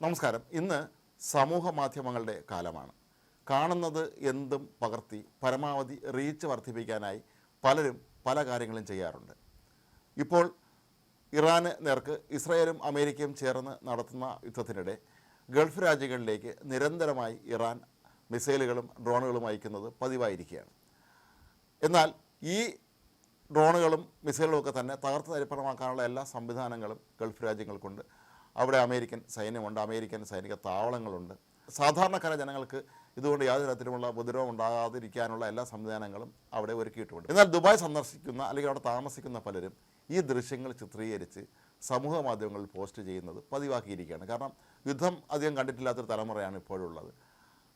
നമസ്കാരം. ഇന്ന് സമൂഹ മാധ്യമങ്ങളുടെ കാലമാണ്. കാണുന്നത് എന്തും പകർത്തി പരമാവധി റീച്ച് വർദ്ധിപ്പിക്കാനായി പലരും പല കാര്യങ്ങളും ചെയ്യാറുണ്ട്. ഇപ്പോൾ ഇറാന് നേർക്ക് ഇസ്രായേലും അമേരിക്കയും ചേർന്ന് നടത്തുന്ന യുദ്ധത്തിനിടെ ഗൾഫ് രാജ്യങ്ങളിലേക്ക് നിരന്തരമായി ഇറാൻ മിസൈലുകളും ഡ്രോണുകളും അയക്കുന്നത് പതിവായിരിക്കുകയാണ്. എന്നാൽ ഈ ഡ്രോണുകളും മിസൈലുകളൊക്കെ തന്നെ തകർത്ത് തരിപ്പണമാക്കാനുള്ള എല്ലാ സംവിധാനങ്ങളും ഗൾഫ് രാജ്യങ്ങൾക്കുണ്ട്. അവിടെ അമേരിക്കൻ സൈന്യമുണ്ട്, അമേരിക്കൻ സൈനിക താവളങ്ങളുണ്ട്. സാധാരണക്കാരായ ജനങ്ങൾക്ക് ഇതുകൊണ്ട് യാതൊരു തരത്തിലുമുള്ള ഉപദ്രവം ഉണ്ടാകാതിരിക്കാനുള്ള എല്ലാ സംവിധാനങ്ങളും അവിടെ ഒരുക്കിയിട്ടുമുണ്ട്. എന്നാൽ ദുബായ് സന്ദർശിക്കുന്ന അല്ലെങ്കിൽ അവിടെ താമസിക്കുന്ന പലരും ഈ ദൃശ്യങ്ങൾ ചിത്രീകരിച്ച് സമൂഹ മാധ്യമങ്ങളിൽ പോസ്റ്റ് ചെയ്യുന്നത് പതിവാക്കിയിരിക്കുകയാണ്. കാരണം യുദ്ധം അധികം കണ്ടിട്ടില്ലാത്തൊരു തലമുറയാണ് ഇപ്പോഴുള്ളത്.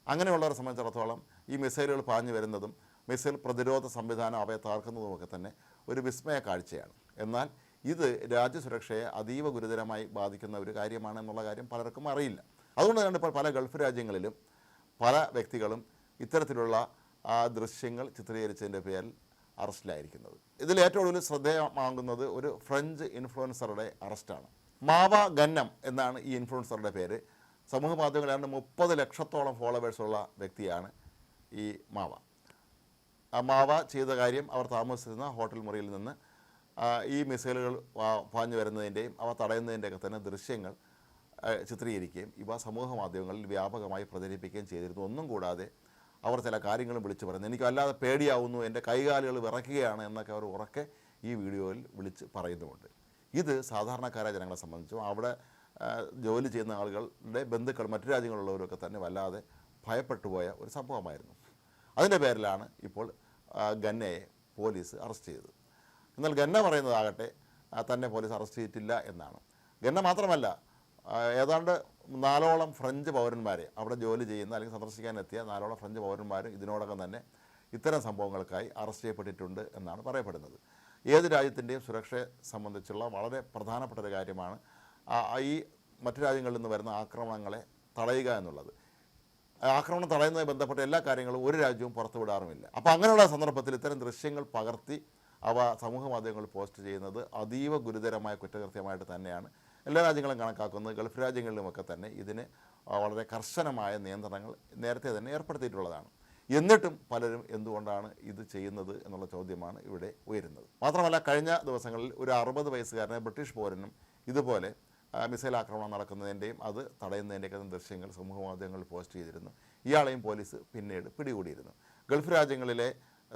അങ്ങനെയുള്ളവരെ സംബന്ധിച്ചിടത്തോളം ഈ മിസൈലുകൾ പാഞ്ഞു വരുന്നതും മിസൈൽ പ്രതിരോധ സംവിധാനം അവയെ തകർക്കുന്നതുമൊക്കെ തന്നെ ഒരു വിസ്മയ കാഴ്ചയാണ്. എന്നാൽ ഇത് രാജ്യസുരക്ഷയെ അതീവ ഗുരുതരമായി ബാധിക്കുന്ന ഒരു കാര്യമാണ് എന്നുള്ള കാര്യം പലർക്കും അറിയില്ല. അതുകൊണ്ട് തന്നെ ഇപ്പോൾ പല ഗൾഫ് രാജ്യങ്ങളിലും പല വ്യക്തികളും ഇത്തരത്തിലുള്ള ദൃശ്യങ്ങൾ ചിത്രീകരിച്ചതിൻ്റെ പേരിൽ അറസ്റ്റിലായിരിക്കുന്നത്. ഇതിൽ ഏറ്റവും കൂടുതൽ ശ്രദ്ധേയമാകുന്നത് ഒരു ഫ്രഞ്ച് ഇൻഫ്ലുവൻസറുടെ അറസ്റ്റാണ്. മാവ ഗന്നം എന്നാണ് ഈ ഇൻഫ്ലുവൻസറുടെ പേര്. സമൂഹ മാധ്യമങ്ങളിൽ 30 ലക്ഷത്തോളം ഫോളോവേഴ്സുള്ള വ്യക്തിയാണ് ഈ മാവ. മാവ ചെയ്ത കാര്യം അവർ താമസിച്ചിരുന്ന ഹോട്ടൽ മുറിയിൽ നിന്ന് ഈ മിസൈലുകൾ പാഞ്ഞു വരുന്നതിൻ്റെയും അവ തടയുന്നതിൻ്റെയൊക്കെ തന്നെ ദൃശ്യങ്ങൾ ചിത്രീകരിക്കുകയും ഇവ സമൂഹ മാധ്യമങ്ങളിൽ വ്യാപകമായി പ്രചരിപ്പിക്കുകയും ചെയ്തിരുന്നു. ഒന്നും കൂടാതെ അവർ ചില കാര്യങ്ങളും വിളിച്ചു പറയുന്നു. എനിക്ക് വല്ലാതെ പേടിയാവുന്നു, എൻ്റെ കൈകാലുകൾ വിറയ്ക്കുകയാണ് എന്നൊക്കെ അവർ ഉറക്കെ ഈ വീഡിയോയിൽ വിളിച്ച് പറയുന്നുമുണ്ട്. ഇത് സാധാരണക്കാരായ ജനങ്ങളെ സംബന്ധിച്ചും അവിടെ ജോലി ചെയ്യുന്ന ആളുകളുടെ ബന്ധുക്കൾ മറ്റു രാജ്യങ്ങളിലുള്ളവരൊക്കെ തന്നെ വല്ലാതെ ഭയപ്പെട്ടു പോയ ഒരു സംഭവമായിരുന്നു. അതിൻ്റെ പേരിലാണ് ഇപ്പോൾ ഗന്നയെ പോലീസ് അറസ്റ്റ് ചെയ്തത്. എന്നാൽ ഗന്ന പറയുന്നതാകട്ടെ തന്നെ പോലീസ് അറസ്റ്റ് ചെയ്തിട്ടില്ല എന്നാണ്. ഗന്ന മാത്രമല്ല, ഏതാണ്ട് 4ഓളം ഫ്രഞ്ച് പൗരന്മാരെ അവിടെ ജോലി ചെയ്യുന്ന അല്ലെങ്കിൽ സന്ദർശിക്കാനെത്തിയ 4ഓളം ഫ്രഞ്ച് പൗരന്മാരും ഇതിനോടകം തന്നെ ഇത്തരം സംഭവങ്ങൾക്കായി അറസ്റ്റ് ചെയ്യപ്പെട്ടിട്ടുണ്ട് എന്നാണ് പറയപ്പെടുന്നത്. ഏത് രാജ്യത്തിൻ്റെയും സുരക്ഷയെ സംബന്ധിച്ചുള്ള വളരെ പ്രധാനപ്പെട്ട ഒരു കാര്യമാണ് ഈ മറ്റു രാജ്യങ്ങളിൽ നിന്ന് വരുന്ന ആക്രമണങ്ങളെ തടയുക എന്നുള്ളത്. ആക്രമണം തടയുന്നതുമായി ബന്ധപ്പെട്ട എല്ലാ കാര്യങ്ങളും ഒരു രാജ്യവും പുറത്തുവിടാറുമില്ല. അപ്പോൾ അങ്ങനെയുള്ള സന്ദർഭത്തിൽ ഇത്തരം ദൃശ്യങ്ങൾ പകർത്തി അവ സമൂഹ മാധ്യമങ്ങളിൽ പോസ്റ്റ് ചെയ്യുന്നത് അതീവ ഗുരുതരമായ കുറ്റകൃത്യമായിട്ട് തന്നെയാണ് എല്ലാ രാജ്യങ്ങളും കണക്കാക്കുന്നത്. ഗൾഫ് രാജ്യങ്ങളിലുമൊക്കെ തന്നെ ഇതിന് വളരെ കർശനമായ നിയന്ത്രണങ്ങൾ നേരത്തെ തന്നെ ഏർപ്പെടുത്തിയിട്ടുള്ളതാണ്. എന്നിട്ടും പലരും എന്തുകൊണ്ടാണ് ഇത് ചെയ്യുന്നത് എന്നുള്ള ചോദ്യമാണ് ഇവിടെ ഉയരുന്നത്. മാത്രമല്ല, കഴിഞ്ഞ ദിവസങ്ങളിൽ ഒരു 60 വയസ്സുകാരനെ ബ്രിട്ടീഷ് പൗരനും ഇതുപോലെ മിസൈൽ ആക്രമണം നടക്കുന്നതിൻ്റെയും അത് തടയുന്നതിൻ്റെയൊക്കെ ദൃശ്യങ്ങൾ സമൂഹ മാധ്യമങ്ങളിൽ പോസ്റ്റ് ചെയ്തിരുന്നു. ഇയാളെയും പോലീസ് പിന്നീട് പിടികൂടിയിരുന്നു. ഗൾഫ് രാജ്യങ്ങളിലെ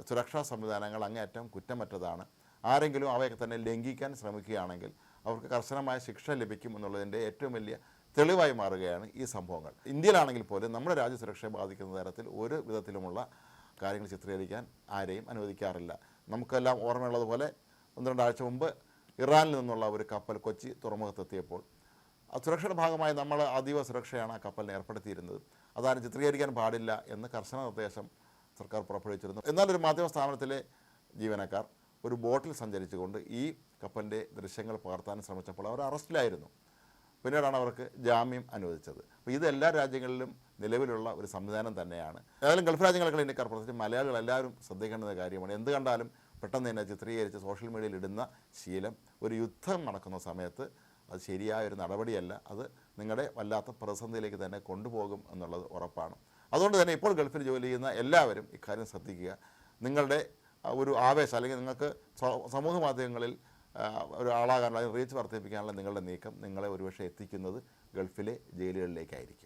സുരക്ഷാ സംവിധാനങ്ങൾ അങ്ങേയറ്റം കുറ്റമറ്റതാണ്. ആരെങ്കിലും അവയൊക്കെ തന്നെ ലംഘിക്കാൻ ശ്രമിക്കുകയാണെങ്കിൽ അവർക്ക് കർശനമായ ശിക്ഷ ലഭിക്കും എന്നുള്ളതിൻ്റെ ഏറ്റവും വലിയ തെളിവായി മാറുകയാണ് ഈ സംഭവങ്ങൾ. ഇന്ത്യയിലാണെങ്കിൽ പോലും നമ്മുടെ രാജ്യസുരക്ഷയെ ബാധിക്കുന്ന തരത്തിൽ ഒരു വിധത്തിലുമുള്ള കാര്യങ്ങൾ ചിത്രീകരിക്കാൻ ആരെയും അനുവദിക്കാറില്ല. നമുക്കെല്ലാം ഓർമ്മയുള്ളതുപോലെ 1-2 ആഴ്ച മുമ്പ് ഇറാനിൽ നിന്നുള്ള ഒരു കപ്പൽ കൊച്ചി തുറമുഖത്തെത്തിയപ്പോൾ സുരക്ഷയുടെ ഭാഗമായി നമ്മൾ അതീവ സുരക്ഷയാണ് ആ കപ്പലിനെ ഏർപ്പെടുത്തിയിരുന്നത്. അതാരും ചിത്രീകരിക്കാൻ പാടില്ല എന്ന് കർശന നിർദ്ദേശം സർക്കാർ പുറപ്പെടുവിച്ചിരുന്നു. എന്നാൽ ഒരു മാധ്യമ സ്ഥാപനത്തിലെ ജീവനക്കാർ ഒരു ബോട്ടിൽ സഞ്ചരിച്ചുകൊണ്ട് ഈ കപ്പലിൻ്റെ ദൃശ്യങ്ങൾ പകർത്താൻ ശ്രമിച്ചപ്പോൾ അവർ അറസ്റ്റിലായിരുന്നു. പിന്നീടാണ് അവർക്ക് ജാമ്യം അനുവദിച്ചത്. അപ്പോൾ ഇത് എല്ലാ രാജ്യങ്ങളിലും നിലവിലുള്ള ഒരു സംവിധാനം തന്നെയാണ്. ഏതായാലും ഗൾഫ് രാജ്യങ്ങളൊക്കെ ഇന്ത്യക്കാർ, പ്രത്യേകിച്ച് മലയാളികൾ എല്ലാവരും ശ്രദ്ധിക്കേണ്ട കാര്യമാണ്. എന്ത് കണ്ടാലും പെട്ടെന്ന് തന്നെ ചിത്രീകരിച്ച് സോഷ്യൽ മീഡിയയിൽ ഇടുന്ന ശീലം ഒരു യുദ്ധം നടക്കുന്ന സമയത്ത് അത് ശരിയായൊരു നടപടിയല്ല. അത് നിങ്ങളുടെ വല്ലാത്ത പ്രതിസന്ധിയിലേക്ക് തന്നെ കൊണ്ടുപോകും എന്നുള്ളത് ഉറപ്പാണ്. അതുകൊണ്ട് തന്നെ ഇപ്പോൾ ഗൾഫിൽ ജോലി ചെയ്യുന്ന എല്ലാവരും ഇക്കാര്യം ശ്രദ്ധിക്കുക. നിങ്ങളുടെ ഒരു ആവേശം അല്ലെങ്കിൽ നിങ്ങൾക്ക് സമൂഹ മാധ്യമങ്ങളിൽ ഒരു ആളാകാനുള്ള റീച്ച് വർദ്ധിപ്പിക്കാനുള്ള നിങ്ങളുടെ നീക്കം നിങ്ങളെ ഒരുപക്ഷെ എത്തിക്കുന്നത് ഗൾഫിലെ ജയിലുകളിലേക്കായിരിക്കും.